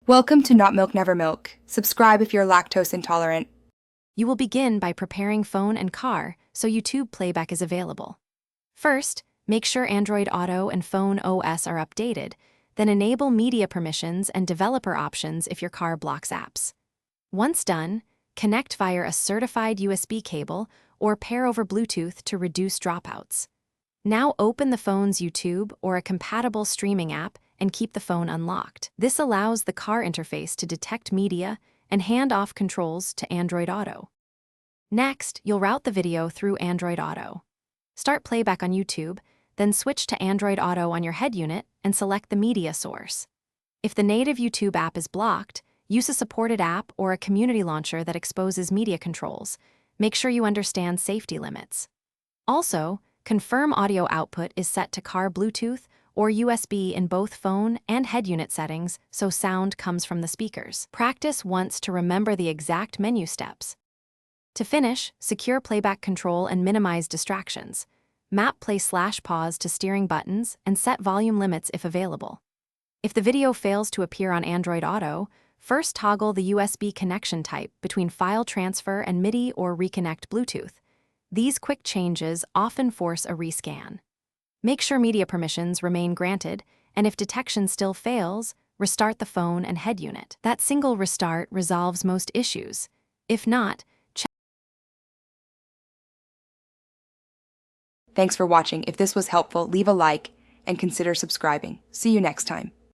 Welcome to Not Milk Never Milk. Subscribe if you're lactose intolerant. You will begin by preparing phone and car so YouTube playback is available. First, make sure Android Auto and Phone OS are updated, then enable media permissions and developer options if your car blocks apps. Once done, connect via a certified USB cable or pair over Bluetooth to reduce dropouts. Now open the phone's YouTube or a compatible streaming app and keep the phone unlocked. This allows the car interface to detect media and hand off controls to Android Auto. Next, you'll route the video through Android Auto. Start playback on YouTube, then switch to Android Auto on your head unit and select the media source. If the native YouTube app is blocked, use a supported app or a community launcher that exposes media controls. Make sure you understand safety limits. Also, confirm audio output is set to car Bluetooth or USB in both phone and head unit settings so sound comes from the speakers. Practice once to remember the exact menu steps. To finish, secure playback control and minimize distractions. Map play/pause to steering buttons and set volume limits if available. If the video fails to appear on Android Auto, first toggle the USB connection type between file transfer and MIDI or reconnect Bluetooth. These quick changes often force a rescan. Make sure media permissions remain granted, and if detection still fails, restart the phone and head unit. That single restart resolves most issues. If not, Thanks for watching. If this was helpful, leave a like and consider subscribing. See you next time.